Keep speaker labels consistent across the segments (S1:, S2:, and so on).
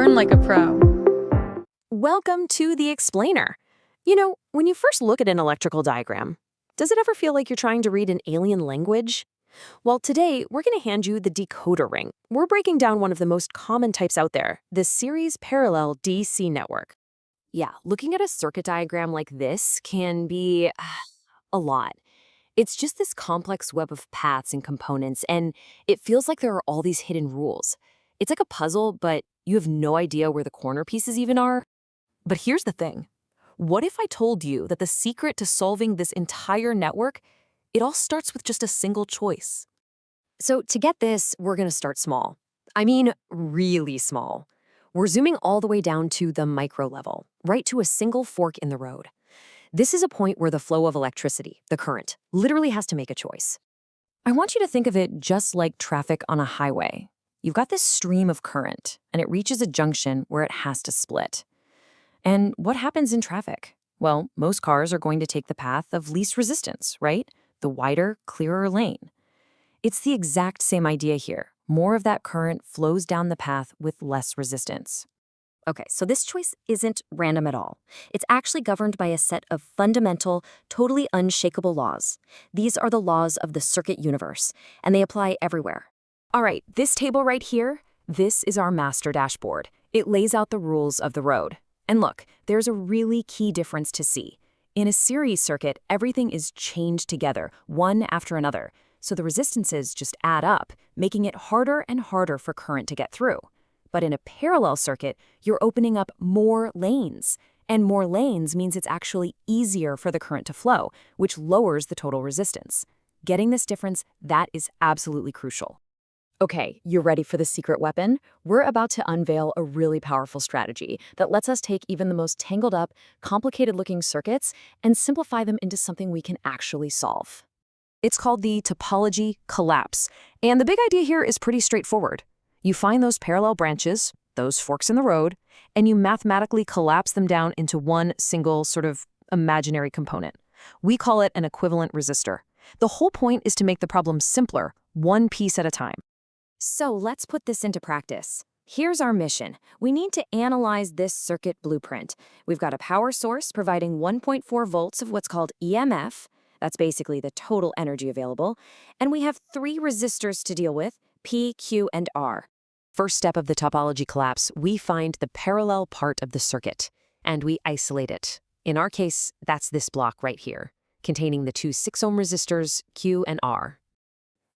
S1: learn like a pro.
S2: Welcome to The Explainer. You know, when you first look at an electrical diagram, does it ever feel like you're trying to read an alien language? Well, today, we're going to hand you the decoder ring. We're breaking down one of the most common types out there, the series parallel DC network. Yeah, looking at a circuit diagram like this can be a lot. It's just this complex web of paths and components, and it feels like there are all these hidden rules. It's like a puzzle, but you have no idea where the corner pieces even are. But here's the thing. What if I told you that the secret to solving this entire network, it all starts with just a single choice? So to get this, we're going to start small. I mean, really small. We're zooming all the way down to the micro level, right to a single fork in the road. This is a point where the flow of electricity, the current, literally has to make a choice. I want you to think of it just like traffic on a highway. You've got this stream of current, and it reaches a junction where it has to split. And what happens in traffic? Well, most cars are going to take the path of least resistance, right? The wider, clearer lane. It's the exact same idea here. More of that current flows down the path with less resistance. Okay, so this choice isn't random at all. It's actually governed by a set of fundamental, totally unshakable laws. These are the laws of the circuit universe, and they apply everywhere. All right, this table right here, this is our master dashboard. It lays out the rules of the road. And look, there's a really key difference to see. In a series circuit, everything is chained together, one after another, so the resistances just add up, making it harder and harder for current to get through. But in a parallel circuit, you're opening up more lanes. And more lanes means it's actually easier for the current to flow, which lowers the total resistance. Getting this difference, that is absolutely crucial. Okay, you're ready for the secret weapon? We're about to unveil a really powerful strategy that lets us take even the most tangled up, complicated-looking circuits and simplify them into something we can actually solve. It's called the topology collapse, and the big idea here is pretty straightforward. You find those parallel branches, those forks in the road, and you mathematically collapse them down into one single sort of imaginary component. We call it an equivalent resistor. The whole point is to make the problem simpler, one piece at a time. So let's put this into practice. Here's our mission. We need to analyze this circuit blueprint. We've got a power source providing 1.4 volts of what's called EMF. That's basically the total energy available. And we have 3 resistors to deal with, P, Q, and R. First step of the topology collapse, we find the parallel part of the circuit, and we isolate it. In our case, that's this block right here, containing the 2 6-ohm resistors, Q and R.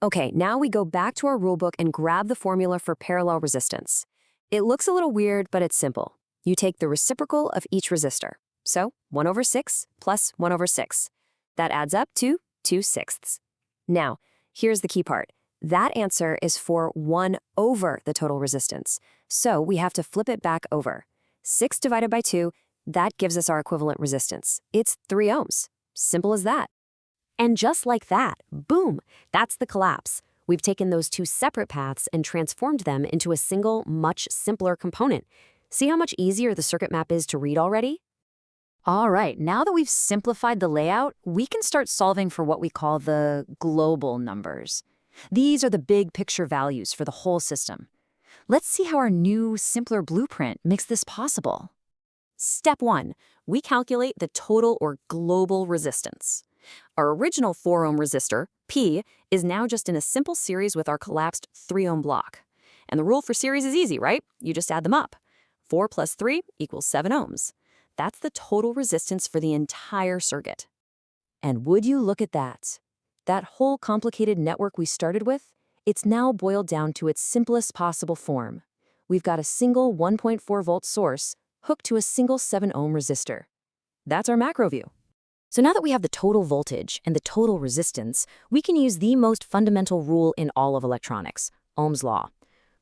S2: Okay, now we go back to our rulebook and grab the formula for parallel resistance. It looks a little weird, but it's simple. You take the reciprocal of each resistor. So 1/6 plus 1/6. That adds up to 2/6. Now, here's the key part. That answer is for 1 over the total resistance. So we have to flip it back over. 6 divided by 2, that gives us our equivalent resistance. It's 3 ohms. Simple as that. And just like that, boom, that's the collapse. We've taken those 2 separate paths and transformed them into a single, much simpler component. See how much easier the circuit map is to read already? All right, now that we've simplified the layout, we can start solving for what we call the global numbers. These are the big picture values for the whole system. Let's see how our new, simpler blueprint makes this possible. Step 1, we calculate the total or global resistance. Our original 4-ohm resistor, P, is now just in a simple series with our collapsed 3-ohm block. And the rule for series is easy, right? You just add them up. 4 plus 3 equals 7 ohms. That's the total resistance for the entire circuit. And would you look at that? That whole complicated network we started with, it's now boiled down to its simplest possible form. We've got a single 1.4 volt source hooked to a single 7-ohm resistor. That's our macro view. So now that we have the total voltage and the total resistance, we can use the most fundamental rule in all of electronics, Ohm's law.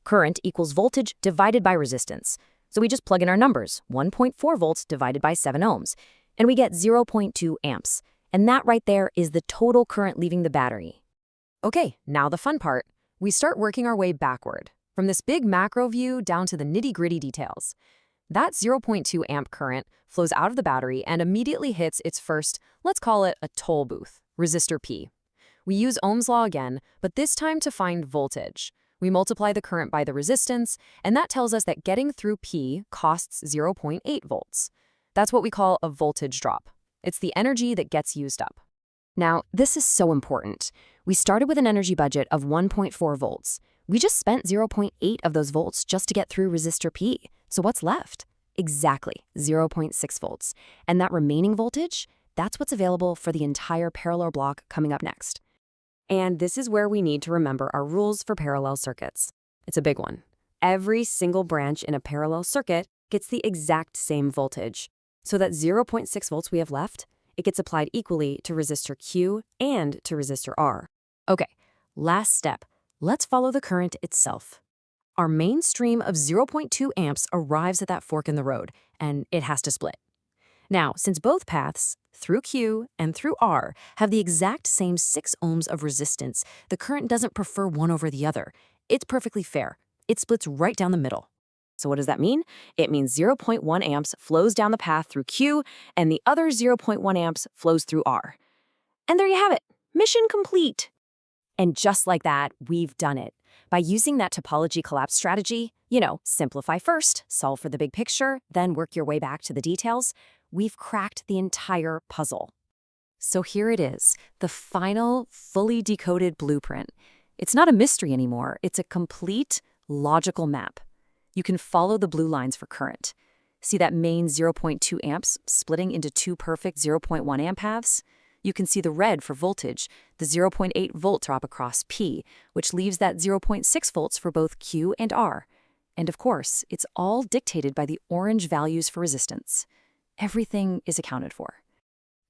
S2: Current equals voltage divided by resistance. So we just plug in our numbers, 1.4 volts divided by 7 ohms, and we get 0.2 amps. And that right there is the total current leaving the battery. Okay, now the fun part. We start working our way backward, from this big macro view down to the nitty-gritty details. That 0.2 amp current flows out of the battery and immediately hits its first, let's call it a toll booth, resistor P. We use Ohm's law again, but this time to find voltage. We multiply the current by the resistance, and that tells us that getting through P costs 0.8 volts. That's what we call a voltage drop. It's the energy that gets used up. Now, this is so important. We started with an energy budget of 1.4 volts. We just spent 0.8 of those volts just to get through resistor P. So what's left? Exactly 0.6 volts. And that remaining voltage, that's what's available for the entire parallel block coming up next. And this is where we need to remember our rules for parallel circuits. It's a big one. Every single branch in a parallel circuit gets the exact same voltage. So that 0.6 volts we have left, it gets applied equally to resistor Q and to resistor R. Okay, last step. Let's follow the current itself. Our main stream of 0.2 amps arrives at that fork in the road, and it has to split. Now, since both paths, through Q and through R, have the exact same 6 ohms of resistance, the current doesn't prefer one over the other. It's perfectly fair. It splits right down the middle. So what does that mean? It means 0.1 amps flows down the path through Q, and the other 0.1 amps flows through R. And there you have it. Mission complete. And just like that, we've done it. By using that topology collapse strategy, simplify first, solve for the big picture, then work your way back to the details, we've cracked the entire puzzle. So here it is, the final, fully decoded blueprint. It's not a mystery anymore. It's a complete, logical map. You can follow the blue lines for current. See that main 0.2 amps splitting into 2 perfect 0.1 amp halves? You can see the red for voltage, the 0.8 volt drop across P, which leaves that 0.6 volts for both Q and R. And of course, it's all dictated by the orange values for resistance. Everything is accounted for.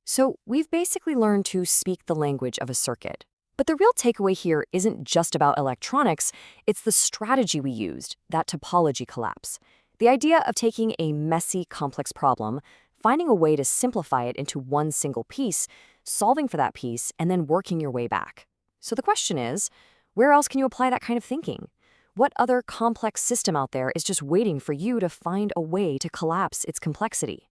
S2: So we've basically learned to speak the language of a circuit. But the real takeaway here isn't just about electronics, it's the strategy we used, that topology collapse. The idea of taking a messy, complex problem, finding a way to simplify it into one single piece, solving for that piece, and then working your way back. So the question is, where else can you apply that kind of thinking? What other complex system out there is just waiting for you to find a way to collapse its complexity?